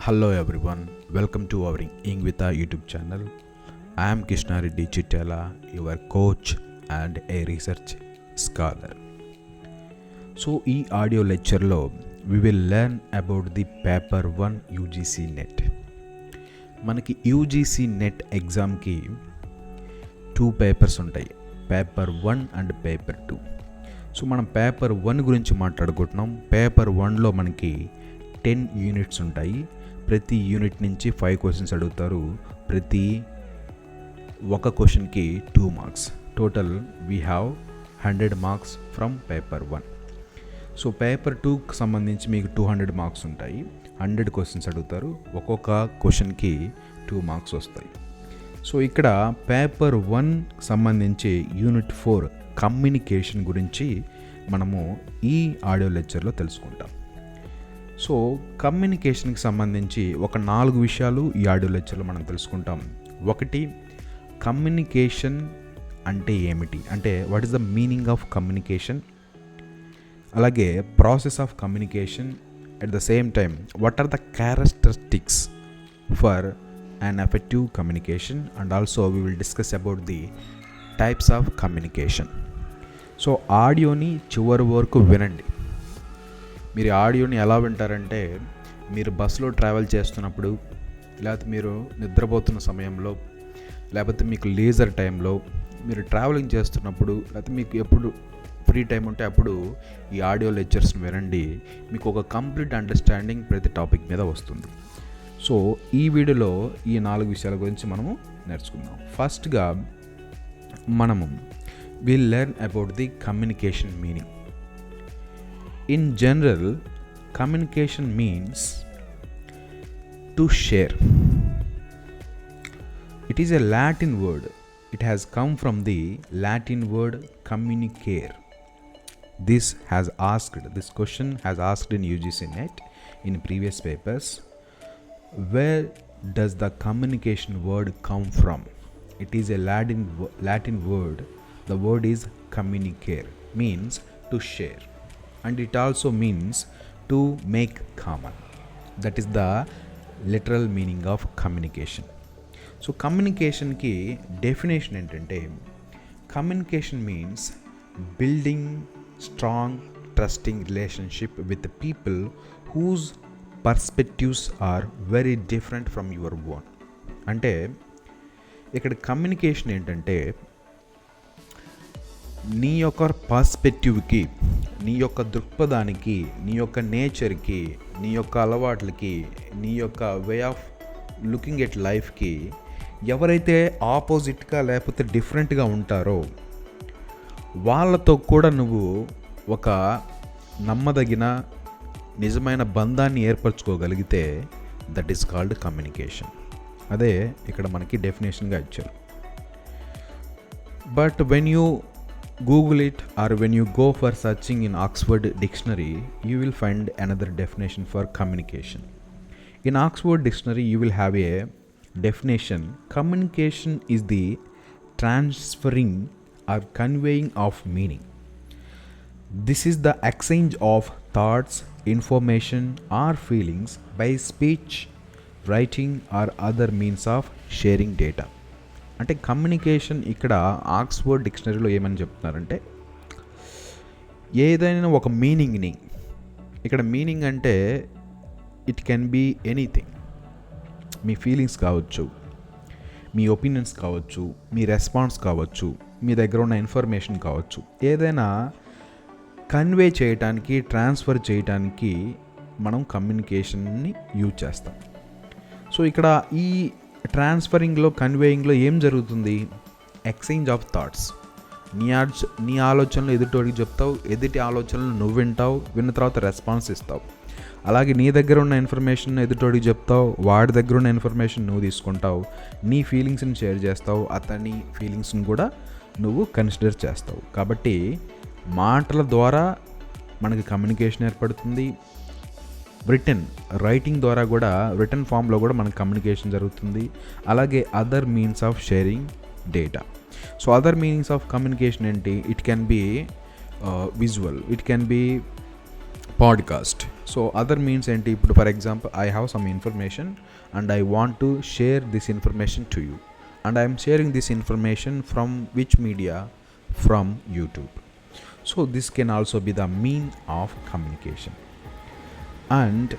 Hello everyone, welcome to our 𝗖𝗍𝗶𝘁 YouTube channel. I am 𝗘𝘅𝗽𝗍𝗃, your coach and a research scholar. So, ఈ audio లెక్చర్లో we will learn about the paper 1 UGC NET. మనకి UGC NET ఎగ్జామ్కి 2 papers ఉంటాయి, paper 1 and paper 2. So మనం paper 1 గురించి మాట్లాడుకుంటున్నాం. Paper 1లో మనకి 10 units ఉంటాయి. ప్రతి యూనిట్ నుంచి 5 క్వశ్చన్స్ అడుగుతారు. ప్రతి ఒక క్వశ్చన్కి 2 marks. Total we have 100 marks from paper 1. So paper 2కి సంబంధించి మీకు 200 మార్క్స్ ఉంటాయి. 100 క్వశ్చన్స్ అడుగుతారు. ఒక్కొక్క క్వశ్చన్కి 2 మార్క్స్ వస్తాయి. సో ఇక్కడ పేపర్ 1 సంబంధించి యూనిట్ 4 కమ్యూనికేషన్ గురించి మనము ఈ ఆడియో లెక్చర్లో తెలుసుకుంటాం. సో కమ్యూనికేషన్కి సంబంధించి ఒక 4 విషయాలు ఈ ఆడియో లెక్చర్లో మనం తెలుసుకుంటాం. ఒకటి, కమ్యూనికేషన్ అంటే ఏమిటి, అంటే what is the meaning of communication. అలాగే process of communication. At the same time what are the characteristics for an effective communication, and also we will discuss about the types of communication. So ఆడియోని చివరి వరకు వినండి. మీరు ఆడియోని ఎలా వింటారంటే, మీరు బస్సులో travel చేస్తున్నప్పుడు, లేకపోతే మీరు నిద్రపోతున్న సమయంలో, లేకపోతే మీకు లీజర్ టైంలో, మీరు ట్రావెలింగ్ చేస్తున్నప్పుడు, లేకపోతే మీకు ఎప్పుడు ఫ్రీ టైం ఉంటే అప్పుడు ఈ ఆడియో లెక్చర్స్ని వినండి. మీకు ఒక కంప్లీట్ అండర్స్టాండింగ్ ప్రతి టాపిక్ మీద వస్తుంది. సో ఈ వీడియోలో ఈ 4 విషయాల గురించి మనము నేర్చుకుందాం. ఫస్ట్గా మనము will learn about the communication meaning. In general, communication means to share. It is a Latin word. It has come from the Latin word communicare. This question has asked in UGC NET in previous papers. Where does the communication word come from? It is a Latin word. The word is communicare, means to share, and it also means to make common. That is the literal meaning of communication. So communication ki definition entante, communication means building strong trusting relationship with the people whose perspectives are very different from your own. అంటే ఇక్కడ communication ఏంటంటే, నీ యొక్క పర్స్పెక్టివ్కి, నీ యొక్క దృక్పథానికి, నీ యొక్క నేచర్కి, నీ యొక్క అలవాట్లకి, నీ యొక్క వే ఆఫ్ లుకింగ్ ఎట్ లైఫ్కి ఎవరైతే ఆపోజిట్గా లేకపోతే డిఫరెంట్గా ఉంటారో వాళ్ళతో కూడా నువ్వు ఒక నమ్మదగిన నిజమైన బంధాన్ని ఏర్పరచుకోగలిగితే దట్ ఈస్ కాల్డ్ కమ్యూనికేషన్. అదే ఇక్కడ మనకి డెఫినేషన్గా ఇచ్చారు. But when you google it or when you go for searching in Oxford dictionary, you will find another definition for communication. In Oxford dictionary you will have a definition. Communication is the transferring or conveying of meaning. This is the exchange of thoughts, information or feelings by speech, writing or other means of sharing data. అంటే communication ఇక్కడ Oxford డిక్షనరీలో ఏమని చెప్తున్నారంటే, ఏదైనా ఒక మీనింగ్ని, ఇక్కడ meaning అంటే ఇట్ కెన్ బీ ఎనీథింగ్. మీ ఫీలింగ్స్ కావచ్చు, మీ ఒపీనియన్స్ కావచ్చు, మీ రెస్పాన్స్ కావచ్చు, మీ దగ్గర ఉన్న ఇన్ఫర్మేషన్ కావచ్చు, ఏదైనా కన్వే చేయటానికి, ట్రాన్స్ఫర్ చేయటానికి మనం కమ్యూనికేషన్ని యూజ్ చేస్తాం. సో ఇక్కడ ఈ ట్రాన్స్ఫరింగ్లో, కన్వేయింగ్లో ఏం జరుగుతుంది? Exchange of thoughts. నీ ఆలోచనలు ఎదుటోడికి చెప్తావు, ఎదుటి ఆలోచనలు నువ్వు వింటావు, విన్న తర్వాత రెస్పాన్స్ ఇస్తావు. అలాగే నీ దగ్గర ఉన్న ఇన్ఫర్మేషన్ ఎదుటోడికి చెప్తావు, వాడి దగ్గర ఉన్న ఇన్ఫర్మేషన్ నువ్వు తీసుకుంటావు, నీ ఫీలింగ్స్ని షేర్ చేస్తావు, అతని ఫీలింగ్స్ని కూడా నువ్వు కన్సిడర్ చేస్తావు. కాబట్టి మాటల ద్వారా మనకి కమ్యూనికేషన్ ఏర్పడుతుంది. రైటింగ్ ద్వారా కూడా, రిటర్న్ ఫామ్లో కూడా మనకి కమ్యూనికేషన్ జరుగుతుంది. అలాగే other means of sharing data. So other meanings of communication ఏంటి? It can be visual, it can be podcast. So other means ఏంటి, ఇప్పుడు for example I have some information and I want to share this information to you and I'm sharing this information from which media, from YouTube. So this can also be the mean of communication. And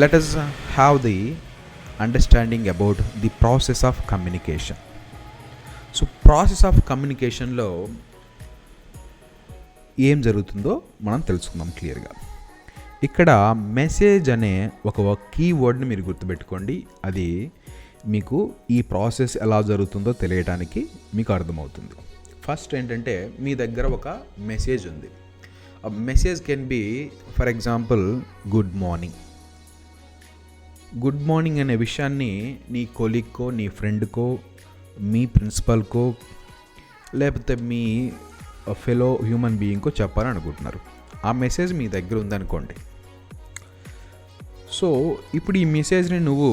let us have the understanding about the process of communication. So process of కమ్యూనికేషన్లో ఏం జరుగుతుందో మనం తెలుసుకుందాం క్లియర్గా. ఇక్కడ message అనే ఒక కీవర్డ్ని మీరు గుర్తుపెట్టుకోండి. అది మీకు ఈ ప్రాసెస్ ఎలా జరుగుతుందో తెలియడానికి మీకు అర్థమవుతుంది. ఫస్ట్ ఏంటంటే మీ దగ్గర ఒక మెసేజ్ ఉంది. ఆ message can B for example good morning. Good morning అనే విషయాన్ని నీ కొలీగ్కో, నీ ఫ్రెండ్కో, మీ ప్రిన్సిపల్కో, లేకపోతే మీ ఫెలో హ్యూమన్ బీయింగ్కో చెప్పాలనుకుంటున్నారు. ఆ మెసేజ్ మీ దగ్గర ఉందనుకోండి. సో ఇప్పుడు ఈ మెసేజ్ని నువ్వు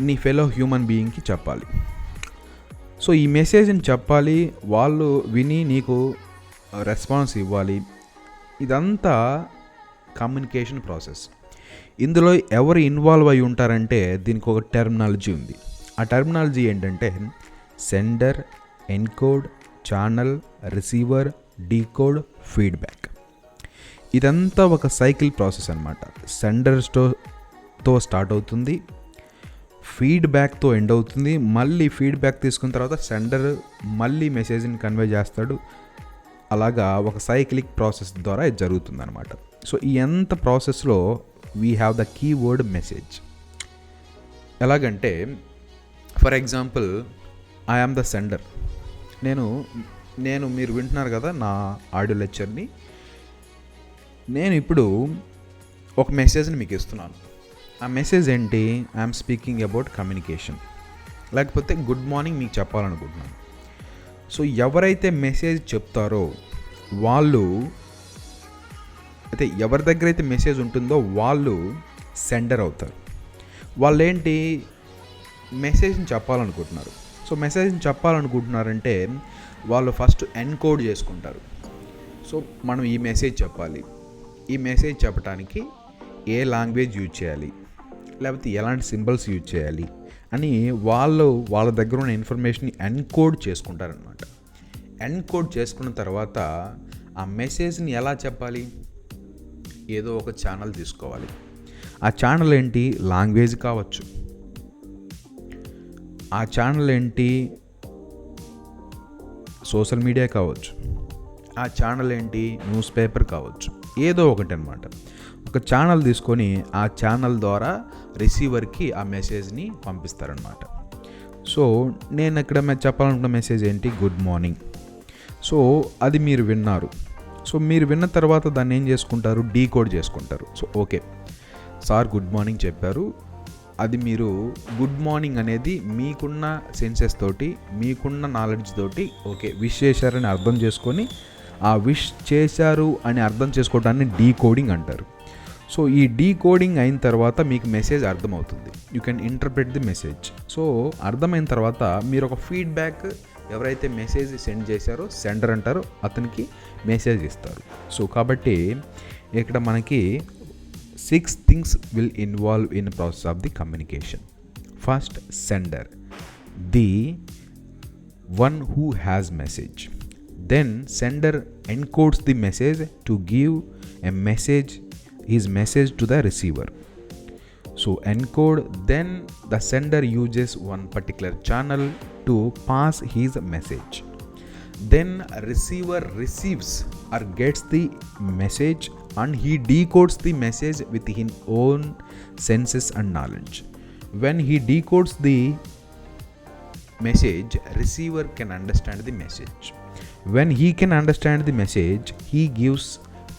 నీ ఫెలో హ్యూమన్ బీయింగ్కి చెప్పాలి. సో ఈ మెసేజ్ని చెప్పాలి, వాళ్ళు విని నీకు రెస్పాన్స్ ఇవ్వాలి. ఇదంతా కమ్యూనికేషన్ ప్రాసెస్. ఇందులో ఎవరు ఇన్వాల్వ్ అయి ఉంటారంటే దీనికి ఒక టెర్మినాలజీ ఉంది. ఆ టెర్మినాలజీ ఏంటంటే sender, encode, channel, receiver, decode, feedback. ఇదంతా ఒక సైకిల్ ప్రాసెస్ అన్నమాట. సెండర్తో స్టార్ట్ అవుతుంది, ఫీడ్బ్యాక్తో ఎండ్ అవుతుంది. మళ్ళీ ఫీడ్బ్యాక్ తీసుకున్న తర్వాత సెండర్ మళ్ళీ మెసేజ్ని కన్వే చేస్తాడు. అలాగా ఒక సైక్లిక్ ప్రాసెస్ ద్వారా ఇది జరుగుతుంది అనమాట. సో ఈ ఎంత ప్రాసెస్లో we have the keyword message. ఎలాగంటే for example I am the sender. నేను మీరు వింటున్నారు కదా నా ఆడియో లెక్చర్ని. నేను ఇప్పుడు ఒక మెసేజ్ని మీకు ఇస్తున్నాను. ఆ మెసేజ్ ఏంటి, ఐఎమ్ స్పీకింగ్ అబౌట్ కమ్యూనికేషన్, లేకపోతే గుడ్ మార్నింగ్ మీకు చెప్పాలనుకుంటున్నాను. సో ఎవరైతే మెసేజ్ చెప్తారో వాళ్ళు, అయితే ఎవరి దగ్గర అయితే మెసేజ్ ఉంటుందో వాళ్ళు సెండర్ అవుతారు. వాళ్ళు ఏంటి, మెసేజ్ని చెప్పాలనుకుంటున్నారు. సో మెసేజ్ని చెప్పాలనుకుంటున్నారంటే వాళ్ళు ఫస్ట్ ఎన్కోడ్ చేసుకుంటారు. సో మనం ఈ మెసేజ్ చెప్పాలి, ఈ మెసేజ్ చెప్పడానికి ఏ లాంగ్వేజ్ యూజ్ చేయాలి, లేకపోతే ఎలాంటి సింబల్స్ యూజ్ చేయాలి అని వాళ్ళ దగ్గర ఉన్న ఇన్ఫర్మేషన్ని ఎన్కోడ్ చేసుకుంటారనమాట. ఎన్కోడ్ చేసుకున్న తర్వాత ఆ మెసేజ్ని ఎలా చెప్పాలి, ఏదో ఒక ఛానల్ తీసుకోవాలి. ఆ ఛానల్ ఏంటి, లాంగ్వేజ్ కావచ్చు. ఆ ఛానల్ ఏంటి, సోషల్ మీడియా కావచ్చు. ఆ ఛానల్ ఏంటి, న్యూస్ పేపర్ కావచ్చు. ఏదో ఒకటి అనమాట. ఒక ఛానల్ తీసుకొని ఆ ఛానల్ ద్వారా రిసీవర్కి ఆ మెసేజ్ని పంపిస్తారనమాట. సో నేను ఇక్కడ చెప్పాలనుకున్న మెసేజ్ ఏంటి, గుడ్ మార్నింగ్. సో అది మీరు విన్నారు. సో మీరు విన్న తర్వాత దాన్ని ఏం చేసుకుంటారు, డీకోడ్ చేసుకుంటారు. So okay sir good morning చెప్పారు, అది మీరు గుడ్ మార్నింగ్ అనేది మీకున్న సెన్సెస్ తోటి, మీకున్న నాలెడ్జ్ తోటి ఓకే విష్ చేశారని అర్థం చేసుకొని, ఆ విష్ చేశారు అని అర్థం చేసుకోవడాన్ని డీకోడింగ్ అంటారు. సో ఈ డీకోడింగ్ అయిన తర్వాత మీకు మెసేజ్ అర్థమవుతుంది. You can interpret the message. So అర్థమైన తర్వాత మీరు ఒక ఫీడ్బ్యాక్, ఎవరైతే మెసేజ్ సెండ్ చేశారో సెండర్ అంటారో అతనికి మెసేజ్ ఇస్తారు. సో కాబట్టి ఇక్కడ మనకి 6 things will involve in the process of the communication. First, sender, the one who has message. Then sender encodes the message to give a message, his message to the receiver. So encode, then the sender uses one particular channel to pass his message. Then receiver receives or gets the message and he decodes the message with his own senses and knowledge. When he decodes the message, receiver can understand the message. When he can understand the message, he gives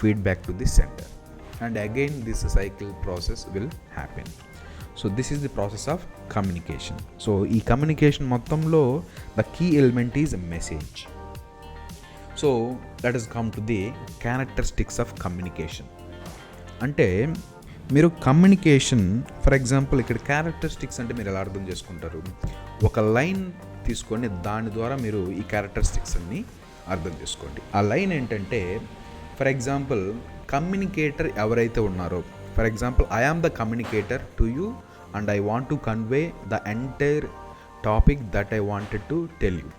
feedback to the sender. And again this cycle process will happen. So this is the process of communication. So ee communication మొత్తంలో the key element is message. So let us come to the characteristics of communication. అంటే మీరు communication for example ఇక్కడ characteristics అంటే మీరు ఎలా అర్థం చేసుకుంటారు, ఒక లైన్ తీసుకొని దాని ద్వారా మీరు ఈ క్యారెక్టరిస్టిక్స్ అన్ని అర్థం చేసుకోండి. ఆ లైన్ ఏంటంటే ఫర్ ఎగ్జాంపుల్ కమ్యూనికేటర్ ఎవరైతే ఉన్నారో, for example I am the communicator to you and I want to convey the entire topic that I wanted to tell you.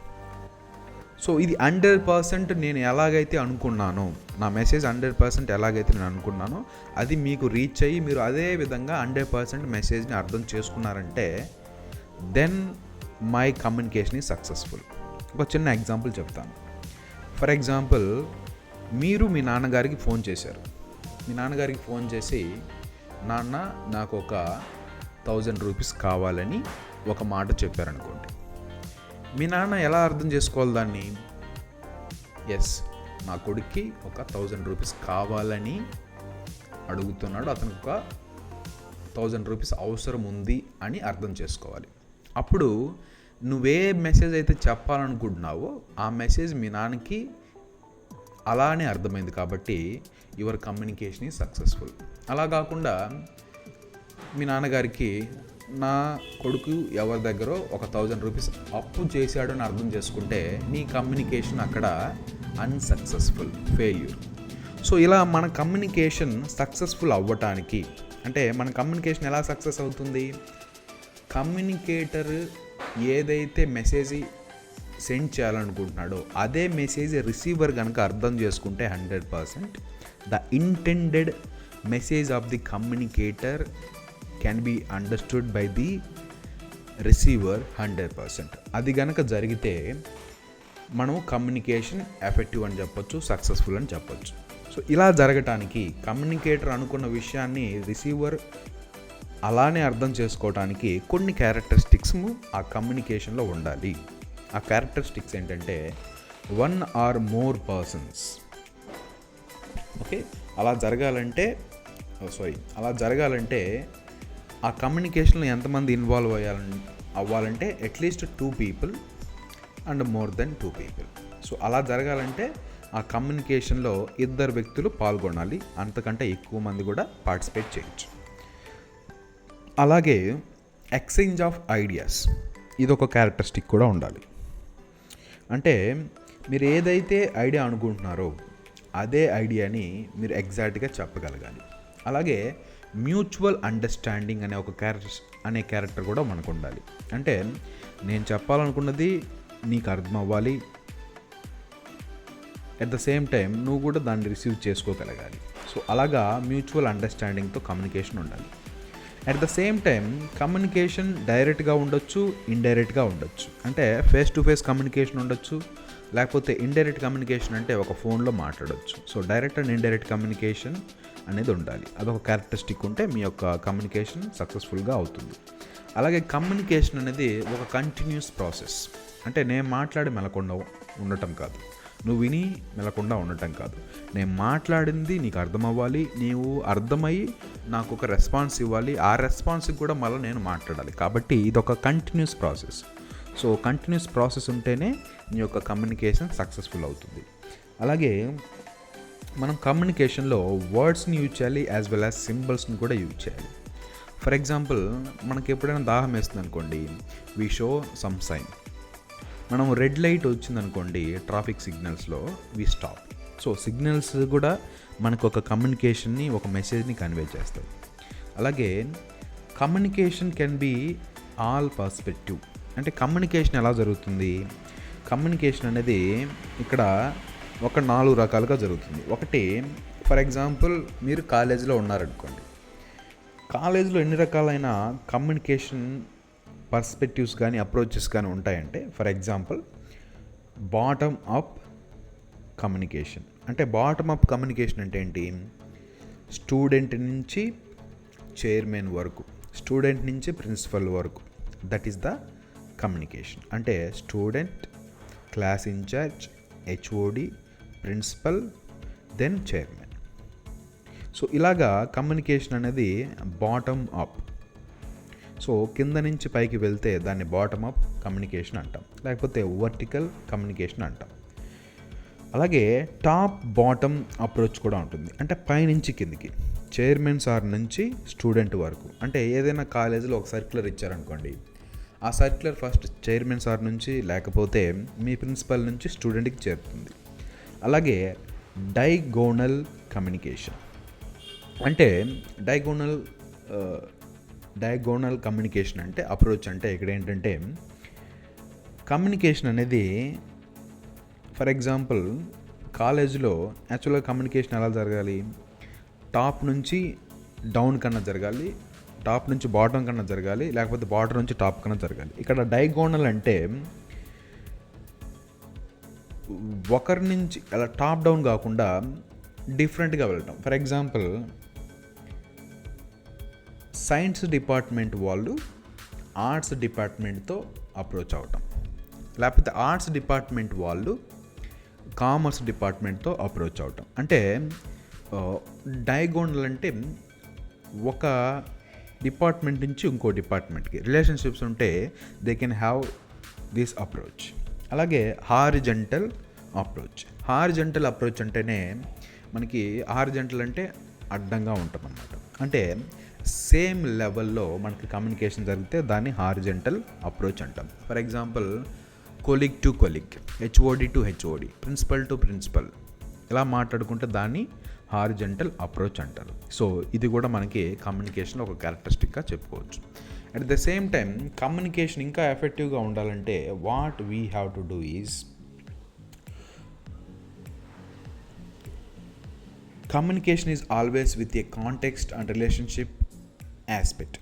So ఇది 100% నేను ఎలాగైతే అనుకున్నానో, నా మెసేజ్ 100% ఎలాగైతే నేను అనుకున్నానో అది మీకు రీచ్ అయ్యి మీరు అదే విధంగా 100% మెసేజ్ని అర్థం చేసుకున్నారంటే then my communication is successful. ఒక చిన్న ఎగ్జాంపుల్ చెప్తాను. ఫర్ ఎగ్జాంపుల్ మీరు మీ నాన్నగారికి ఫోన్ చేశారు. మీ నాన్నగారికి ఫోన్ చేసి, నాన్న నాకు ఒక 1000 రూపీస్ కావాలని ఒక మాట చెప్పారనుకోండి. మీ నాన్న ఎలా అర్థం చేసుకోవాలి దాన్ని? ఎస్, నా కొడుక్కి ఒక 1000 రూపీస్ కావాలని అడుగుతున్నాడు, అతనికి ఒక 1000 రూపీస్ అవసరం ఉంది అని అర్థం చేసుకోవాలి. అప్పుడు నువ్వే మెసేజ్ అయితే చెప్పాలనుకుంటున్నావో ఆ మెసేజ్ మీ నాన్నకి అలానే అర్థమైంది కాబట్టి యువర్ కమ్యూనికేషన్ ఈజ్ సక్సెస్ఫుల్. అలా కాకుండా మీ నాన్నగారికి నా కొడుకు ఎవరి దగ్గర ఒక 1000 రూపీస్ అప్పు చేశాడు అని అర్థం చేసుకుంటే నీ కమ్యూనికేషన్ అక్కడ అన్సక్సెస్ఫుల్, ఫెయిల్యూర్. సో ఇలా మన కమ్యూనికేషన్ సక్సెస్ఫుల్ అవ్వటానికి, అంటే మన కమ్యూనికేషన్ ఎలా సక్సెస్ అవుతుంది? కమ్యూనికేటర్ ఏదైతే మెసేజ్ సెండ్ చేయాలనుకుంటున్నాడో అదే మెసేజ్ రిసీవర్ కనుక అర్థం చేసుకుంటే 100% the intended message of the communicator can be understood by the receiver 100%. అది కనుక జరిగితే మనం కమ్యూనికేషన్ ఎఫెక్టివ్ అని చెప్పొచ్చు, సక్సెస్ఫుల్ అని చెప్పొచ్చు. సో ఇలా జరగటానికి కమ్యూనికేటర్ అనుకున్న విషయాన్ని రిసీవర్ అలానే అర్థం చేసుకోవడానికి కొన్ని క్యారెక్టరిస్టిక్స్ ఆ కమ్యూనికేషన్లో ఉండాలి. ఆ క్యారెక్టరిస్టిక్స్ ఏంటంటే 1 or more persons. ఓకే, అలా జరగాలంటే ఆ కమ్యూనికేషన్లో ఎంతమంది ఇన్వాల్వ్ అవ్వాలంటే at least 2 people and more than 2 people. So అలా జరగాలంటే ఆ కమ్యూనికేషన్లో 2 వ్యక్తులు పాల్గొనాలి, అంతకంటే ఎక్కువ మంది కూడా పార్టిసిపేట్ చేయొచ్చు. అలాగే ఎక్స్చేంజ్ ఆఫ్ ఐడియాస్, ఇదొక క్యారెక్టరిస్టిక్ కూడా ఉండాలి. అంటే మీరు ఏదైతే ఐడియా అనుకుంటున్నారో అదే ఐడియాని మీరు ఎగ్జాక్ట్గా చెప్పగలగాలి. అలాగే మ్యూచువల్ అండర్స్టాండింగ్ అనే క్యారెక్టర్ కూడా మనకు ఉండాలి. అంటే నేను చెప్పాలనుకున్నది నీకు అర్థం అవ్వాలి, అట్ ద సేమ్ టైం నువ్వు కూడా దాన్ని రిసీవ్ చేసుకోగలగాలి. సో అలాగా మ్యూచువల్ అండర్స్టాండింగ్తో కమ్యూనికేషన్ ఉండాలి. At the same time communication డైరెక్ట్గా ఉండొచ్చు, ఇండైరెక్ట్గా ఉండొచ్చు. అంటే ఫేస్ టు ఫేస్ కమ్యూనికేషన్ ఉండొచ్చు, లేకపోతే ఇండైరెక్ట్ కమ్యూనికేషన్ అంటే ఒక ఫోన్లో మాట్లాడవచ్చు. So direct and indirect communication అనేది ఉండాలి. అదొక క్యారెక్టరిస్టిక్ ఉంటే మీ యొక్క కమ్యూనికేషన్ సక్సెస్ఫుల్గా అవుతుంది. అలాగే కమ్యూనికేషన్ అనేది ఒక కంటిన్యూస్ ప్రాసెస్. అంటే నేను మాట్లాడి మెలకుండా ఉండటం కాదు, నువ్వు విని మెలకుండా ఉండటం కాదు. నేను మాట్లాడింది నీకు అర్థమవ్వాలి, నీవు అర్థమయ్యి నాకు ఒక రెస్పాన్స్ ఇవ్వాలి, ఆ రెస్పాన్స్కి కూడా మళ్ళీ నేను మాట్లాడాలి. కాబట్టి ఇదొక continuous process. So continuous process ఉంటేనే నీ యొక్క కమ్యూనికేషన్ సక్సెస్ఫుల్ అవుతుంది. అలాగే మనం కమ్యూనికేషన్లో వర్డ్స్ని యూజ్ చేయాలి, యాజ్ వెల్ యాజ్ సింబల్స్ని కూడా యూజ్ చేయాలి. ఫర్ ఎగ్జాంపుల్ మనకి ఎప్పుడైనా దాహం వేస్తుంది అనుకోండి, వీ షో సమ్ సైన్. మనం రెడ్ లైట్ వచ్చిందనుకోండి ట్రాఫిక్ సిగ్నల్స్లో, వీ స్టాప్. సో సిగ్నల్స్ కూడా మనకు ఒక కమ్యూనికేషన్ని, ఒక మెసేజ్ని కన్వే చేస్తాయి. అలాగే communication can be all perspective. అంటే కమ్యూనికేషన్ ఎలా జరుగుతుంది? కమ్యూనికేషన్ అనేది ఇక్కడ ఒక 4 రకాలుగా జరుగుతుంది. ఒకటి, ఫర్ ఎగ్జాంపుల్ మీరు కాలేజీలో ఉన్నారనుకోండి, కాలేజీలో ఎన్ని రకాలైన కమ్యూనికేషన్ పర్స్పెక్టివ్స్ కానీ అప్రోచెస్ కానీ ఉంటాయంటే, for example bottom up communication. అంటే బాటమ్ అప్ కమ్యూనికేషన్ అంటే ఏంటి? స్టూడెంట్ నుంచి చైర్మన్ వరకు, స్టూడెంట్ నుంచి ప్రిన్సిపల్ వరకు, దట్ ఈస్ ద కమ్యూనికేషన్. అంటే student, class incharge, HOD, principal, then chairman. So ఇలాగా కమ్యూనికేషన్ అనేది బాటమ్ అప్. సో కింద నుంచి పైకి వెళ్తే దాన్ని బాటమ్ అప్ కమ్యూనికేషన్ అంటాం, లేకపోతే వర్టికల్ కమ్యూనికేషన్ అంటాం. అలాగే టాప్ బాటమ్ అప్రోచ్ కూడా ఉంటుంది. అంటే పైనుంచి కిందికి, చైర్మన్ సార్ నుంచి స్టూడెంట్ వరకు. అంటే ఏదైనా కాలేజీలో ఒక సర్క్యులర్ ఇచ్చారనుకోండి, ఆ సర్క్యులర్ ఫస్ట్ చైర్మన్ సార్ నుంచి లేకపోతే మీ ప్రిన్సిపల్ నుంచి స్టూడెంట్కి చేరుతుంది. అలాగే డైగోనల్ కమ్యూనికేషన్. అంటే డయాగోనల్ కమ్యూనికేషన్ అంటే అప్రోచ్ అంటే ఇక్కడ ఏంటంటే కమ్యూనికేషన్ అనేది ఫర్ ఎగ్జాంపుల్ కాలేజీలో యాక్చువల్గా కమ్యూనికేషన్ ఎలా జరగాలి, టాప్ నుంచి డౌన్ కన్నా జరగాలి, టాప్ నుంచి బాటమ్ కన్నా జరగాలి, లేకపోతే బాటమ్ నుంచి టాప్ కన్నా జరగాలి. ఇక్కడ డయాగోనల్ అంటే ఒకరి నుంచి అలా టాప్ డౌన్ కాకుండా డిఫరెంట్గా వెళ్ళటం. ఫర్ ఎగ్జాంపుల్ సైన్స్ డిపార్ట్మెంట్ వాళ్ళు ఆర్ట్స్ డిపార్ట్మెంట్తో అప్రోచ్ అవటం, లేకపోతే ఆర్ట్స్ డిపార్ట్మెంట్ వాళ్ళు కామర్స్ డిపార్ట్మెంట్తో అప్రోచ్ అవటం. అంటే డయాగోనల్ అంటే ఒక డిపార్ట్మెంట్ నుంచి ఇంకో డిపార్ట్మెంట్కి రిలేషన్షిప్స్ ఉంటే they can have this approach. అలాగే హారిజంటల్ అప్రోచ్ అంటేనే మనకి హారిజంటల్ అంటే అడ్డంగా ఉంటాం అన్నమాట. అంటే సేమ్ లెవెల్లో మనకి కమ్యూనికేషన్ జరిగితే దాన్ని హారిజంటల్ అప్రోచ్ అంటాం. For example colleague to colleague, HOD to HOD, principal to principal ఇలా మాట్లాడుకుంటే దాన్ని హారిజంటల్ అప్రోచ్ అంటారు. సో ఇది కూడా మనకి కమ్యూనికేషన్లో ఒక క్యారెక్టరిస్టిక్గా చెప్పుకోవచ్చు. At the same time communication ఇంకా ఎఫెక్టివ్గా ఉండాలంటే what we have to do is communication is always with a context and relationship aspect.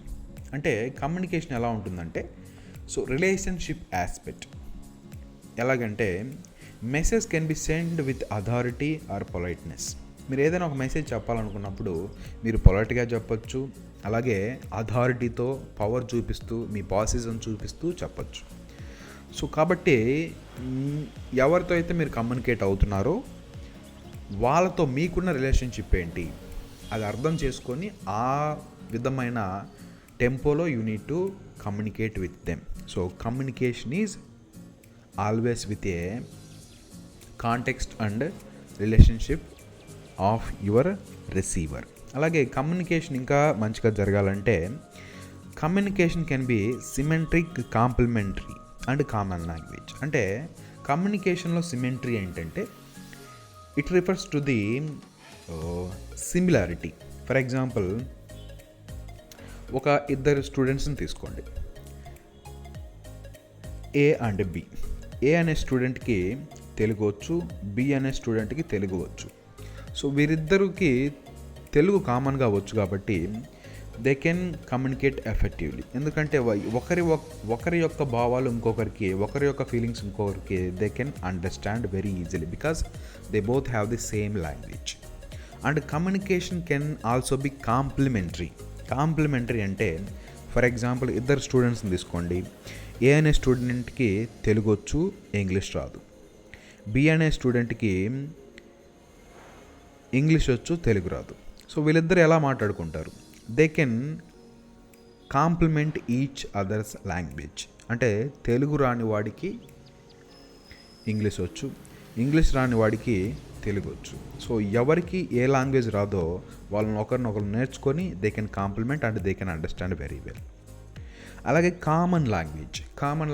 అంటే కమ్యూనికేషన్ ఎలా ఉంటుందంటే సో రిలేషన్షిప్ ఆస్పెక్ట్ ఎలాగంటే message can be send with authority or politeness. మీరు ఏదైనా ఒక మెసేజ్ చెప్పాలనుకున్నప్పుడు మీరు పొలైట్గా చెప్పొచ్చు, అలాగే అథారిటీతో పవర్ చూపిస్తూ మీ పాసిజం చూపిస్తూ చెప్పచ్చు. సో కాబట్టి ఎవరితో అయితే మీరు కమ్యూనికేట్ అవుతున్నారో వాళ్ళతో మీకున్న రిలేషన్షిప్ ఏంటి అది అర్థం చేసుకొని ఆ విధమైన టెంపోలో you need to communicate with them. So communication is always with a context and relationship of your receiver. అలాగే కమ్యూనికేషన్ ఇంకా మంచిగా జరగాలంటే communication can be symmetric, complementary and common language. అంటే కమ్యూనికేషన్లో సిమెట్రీ ఏంటంటే it refers to the similarity. For example ఒక ఇద్దరు స్టూడెంట్స్ని తీసుకోండి, ఏ అండ్ బి. ఏ అనే స్టూడెంట్కి తెలుగు వచ్చు, బి అనే స్టూడెంట్కి తెలుగు వచ్చు. సో వీరిద్దరికి తెలుగు కామన్గా వచ్చు కాబట్టి దే కెన్ కమ్యూనికేట్ ఎఫెక్టివ్లీ. ఎందుకంటే ఒకరి యొక్క భావాలు ఇంకొకరికి, ఒకరి యొక్క ఫీలింగ్స్ ఇంకొకరికి they can understand very easily because they both have the same language. And communication can also be complementary అంటే ఫర్ ఎగ్జాంపుల్ ఇద్దరు స్టూడెంట్స్ని తీసుకోండి, ఏ అనే స్టూడెంట్కి తెలుగు వచ్చు, ఇంగ్లీష్ రాదు. బి అనే స్టూడెంట్కి ఇంగ్లీష్ వచ్చు, తెలుగు రాదు. సో వీళ్ళిద్దరు ఎలా మాట్లాడుకుంటారు? They can complement each other's language. అంటే తెలుగు రాని వాడికి ఇంగ్లీష్ వచ్చు, ఇంగ్లీష్ రాని వాడికి తెలుగు వచ్చు. సో ఎవరికి ఏ లాంగ్వేజ్ రాదో వాళ్ళని ఒకరినొకరు నేర్చుకొని they can complement and they can understand very well. అలాగే కామన్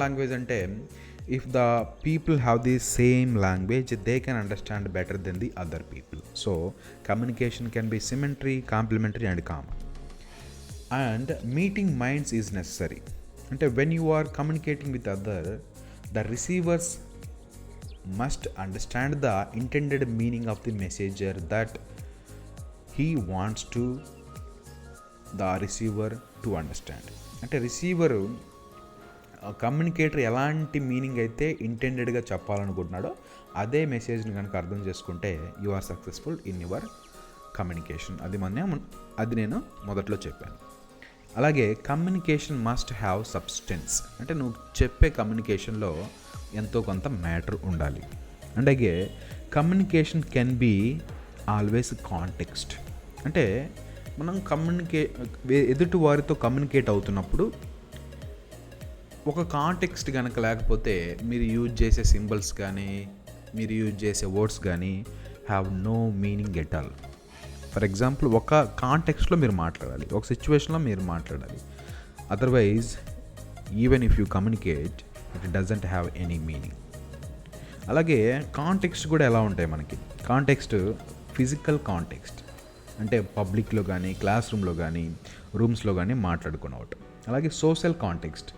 లాంగ్వేజ్ అంటే if the people have the same language they can understand better then the other people. So communication can be symmetry, complementary and common. And meeting minds is necessary. అంటే when you are communicating with other the receivers must understand the intended meaning of the messenger that he wants to the receiver to understand. అంటే receiver communicator ఎలాంటి meaning అయితే ఇంటెండెడ్గా చెప్పాలనుకుంటున్నాడో అదే మెసేజ్ని కనుక అర్థం చేసుకుంటే you are successful in your communication. అది నేను మొదట్లో చెప్పాను. అలాగే కమ్యూనికేషన్ మస్ట్ హ్యావ్ సబ్స్టెన్స్. అంటే నువ్వు చెప్పే కమ్యూనికేషన్లో ఎంతో కొంత మ్యాటర్ ఉండాలి. అలాగే communication can be always context. అంటే మనం ఎదుటి వారితో కమ్యూనికేట్ అవుతున్నప్పుడు ఒక కాంటెక్స్ట్ కనుక లేకపోతే మీరు యూజ్ చేసే సింబల్స్ కానీ మీరు యూజ్ చేసే వర్డ్స్ కానీ have no meaning at all. For example ఒక కాంటెక్స్ట్లో మీరు మాట్లాడాలి, ఒక సిచ్యువేషన్లో మీరు మాట్లాడాలి. Otherwise even if you communicate it doesn't have any meaning. అలాగే కాంటెక్స్ట్ కూడా ఎలా ఉంటాయి మనకి. కాంటెక్స్ట్ ఫిజికల్ కాంటెక్స్ట్ అంటే పబ్లిక్లో కానీ క్లాస్ రూమ్లో కానీ రూమ్స్లో కానీ మాట్లాడుకునేవాటి. అలాగే సోషల్ కాంటెక్స్ట్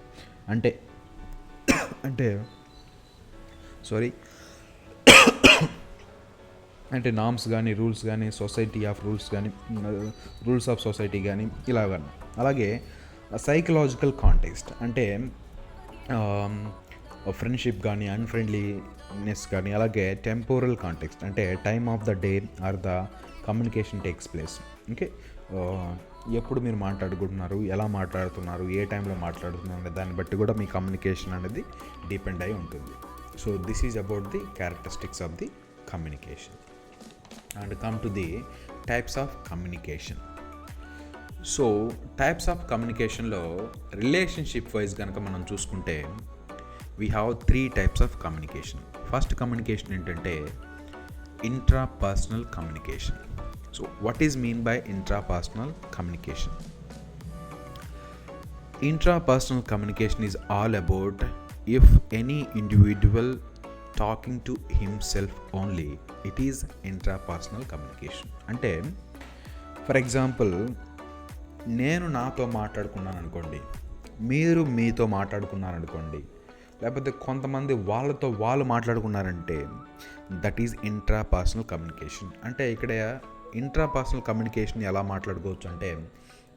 అంటే అంటే నామ్స్ కానీ రూల్స్ కానీ సొసైటీ ఆఫ్ రూల్స్ కానీ రూల్స్ ఆఫ్ సొసైటీ కానీ ఇలాగ. అలాగే సైకలాజికల్ కాంటెక్స్ట్ అంటే ఫ్రెండ్షిప్ కానీ అన్ఫ్రెండ్లీనెస్ కానీ. అలాగే టెంపోరల్ కాంటెక్స్ట్ అంటే time of the day or the communication takes place. Okay, ఎప్పుడు మీరు మాట్లాడుకుంటున్నారు, ఎలా మాట్లాడుతున్నారు, ఏ టైంలో మాట్లాడుతున్నారు అనే దాన్ని బట్టి కూడా మీ కమ్యూనికేషన్ అనేది డిపెండ్ అయి ఉంటుంది. So this is about the characteristics of the communication. And come to the types of communication. So types of కమ్యూనికేషన్లో రిలేషన్షిప్ వైజ్ కనుక మనం చూసుకుంటే we have 3 types of communication. First communication ఏంటంటే intrapersonal communication. So what is mean by intrapersonal communication? Intrapersonal communication is all about if any individual talking to himself only, it is intrapersonal communication. అంటే for example నేను నాతో మాట్లాడుకున్నాను అనుకోండి, మీరు మీతో మాట్లాడుకున్నారనుకోండి, లేకపోతే కొంతమంది వాళ్ళతో వాళ్ళు మాట్లాడుకున్నారంటే దట్ ఈజ్ ఇంట్రాపర్సనల్ కమ్యూనికేషన్. అంటే ఇక్కడ ఇంట్రాపర్సనల్ కమ్యూనికేషన్ ఎలా మాట్లాడుకోవచ్చు అంటే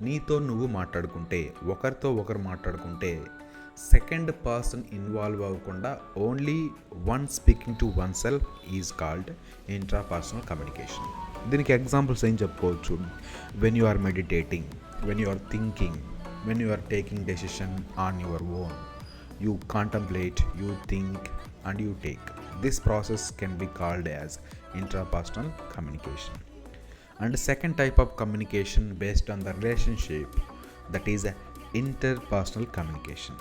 నీతో నువ్వు మాట్లాడుకుంటే, ఒకరితో ఒకరు మాట్లాడుకుంటే సెకండ్ పర్సన్ ఇన్వాల్వ్ అవ్వకుండా only one speaking to one self is called intrapersonal communication. దీనికి ఎగ్జాంపుల్స్ ఏం చెప్పుకోవచ్చు? When you are meditating, when you are thinking, when you are taking decision on your own, you contemplate, you think and you take. This process can be called as intrapersonal communication. And second type of communication based on the relationship, that is interpersonal communication.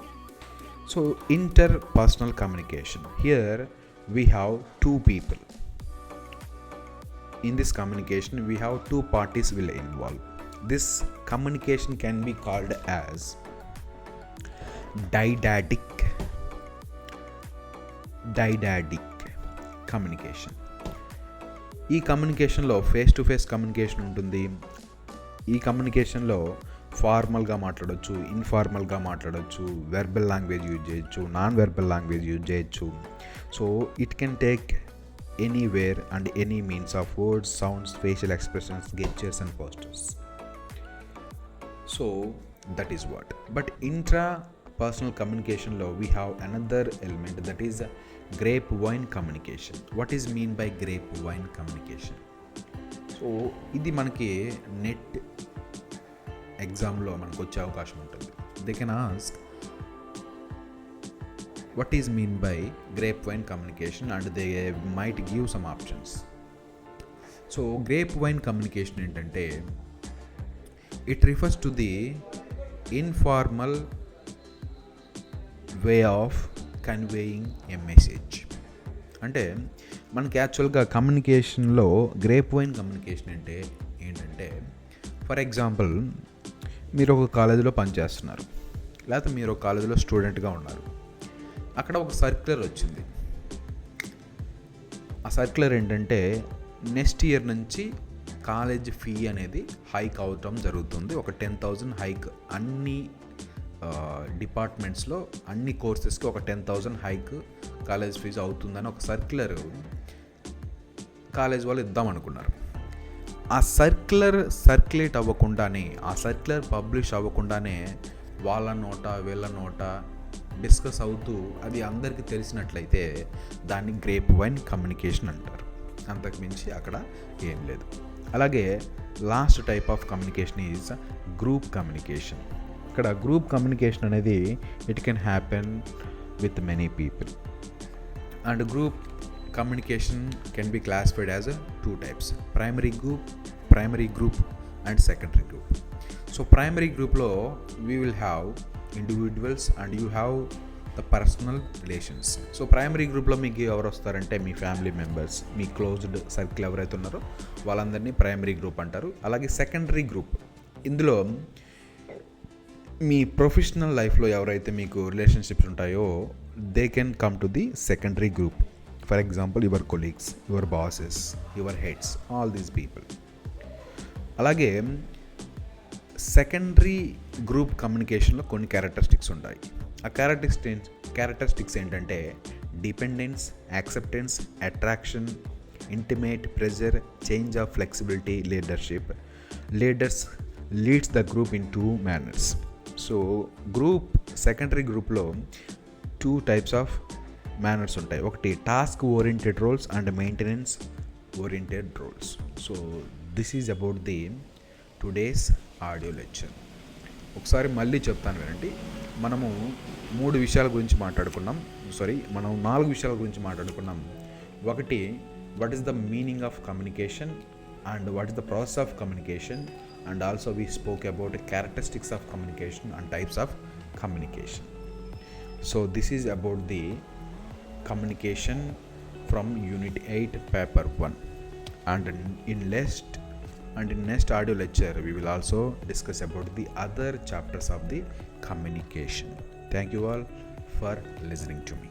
So interpersonal communication, here we have two people. In this communication we have two parties will involve. This communication can be called as dyadic communication. ఈ కమ్యూనికేషన్లో face to face communication ఉంటుంది. ఈ కమ్యూనికేషన్లో ఫార్మల్గా మాట్లాడవచ్చు, ఇన్ఫార్మల్గా మాట్లాడవచ్చు, verbal language use చేయొచ్చు, non verbal language use చేయొచ్చు. So it can take anywhere and any means of words, sounds, facial expressions, gestures and postures. So that is what. But intrapersonal కమ్యూనికేషన్లో we have another element, that is grapevine communication. What is mean by grapevine communication? So ఇది మనకి NET ఎగ్జామ్లో మనకు వచ్చే అవకాశం ఉంటుంది. They can ask what is mean by grapevine communication and they might give some options. So grapevine communication ఏంటంటే it refers to the informal way of conveying a message. అంటే మనకి యాక్చువల్గా కమ్యూనికేషన్లో గ్రేప్వైన్ కమ్యూనికేషన్ అంటే ఏంటంటే, ఫర్ ఎగ్జాంపుల్ మీరు ఒక కాలేజీలో పనిచేస్తున్నారు, లేకపోతే మీరు ఒక కాలేజీలో స్టూడెంట్గా ఉన్నారు. అక్కడ ఒక సర్క్యులర్ వచ్చింది. ఆ సర్క్యులర్ ఏంటంటే నెక్స్ట్ ఇయర్ నుంచి కాలేజ్ ఫీ అనేది హైక్ అవటం జరుగుతుంది. ఒక 10,000 హైక్ అన్ని డిపార్ట్మెంట్స్లో అన్ని కోర్సెస్కి ఒక 10,000 హైక్ కాలేజ్ ఫీజు అవుతుందని ఒక సర్క్యులర్ కాలేజ్ వాళ్ళు ఇద్దాం అనుకున్నారు. ఆ సర్క్యులేట్ అవ్వకుండానే, ఆ సర్క్యులర్ పబ్లిష్ అవ్వకుండానే వాళ్ళ నోట వీళ్ళ నోట డిస్కస్ అవుతూ అది అందరికీ తెలిసినట్లయితే దాన్ని గ్రేప్ వైన్ కమ్యూనికేషన్ అంటారు. అంతకుమించి అక్కడ ఏం లేదు. అలాగే last type of communication is group communication. ఇక్కడ గ్రూప్ కమ్యూనికేషన్ అనేది it can happen with many people. And group communication can be classified as 2 types, primary group and secondary group. So primary గ్రూప్లో we will have individuals and you have the personal relations. So primary గ్రూప్లో మీకు ఎవరు వస్తారంటే మీ family members, మీ closed circle ఎవరైతే ఉన్నారో వాళ్ళందరినీ ప్రైమరీ గ్రూప్ అంటారు. అలాగే సెకండరీ గ్రూప్, ఇందులో మీ ప్రొఫెషనల్ లైఫ్లో ఎవరైతే మీకు రిలేషన్షిప్స్ ఉంటాయో they can come to the secondary group. For example, your colleagues, your bosses, your heads, all these people. అలాగే సెకండరీ గ్రూప్ కమ్యూనికేషన్లో కొన్ని క్యారెక్టరిస్టిక్స్ ఉంటాయి. ఆ క్యారెక్టరిస్టిక్స్ ఏంటంటే dependence, acceptance, attraction, intimate, pressure, change of flexibility, leadership. Leaders leads the group in 2 manners. So secondary గ్రూప్లో 2 types of manners ఉంటాయి. ఒకటి task oriented roles and maintenance oriented roles. So this is about the today's audio lecture. ఒకసారి మళ్ళీ చెప్తాను వినండి. మనము 4 విషయాల గురించి మాట్లాడుకున్నాం. ఒకటి, what is the meaning of communication and what is the process of communication, and also we spoke about characteristics of communication and types of communication. So this is about the communication from unit 8 paper 1, and in next audio lecture we will also discuss about the other chapters of the communication. Thank you all for listening to me.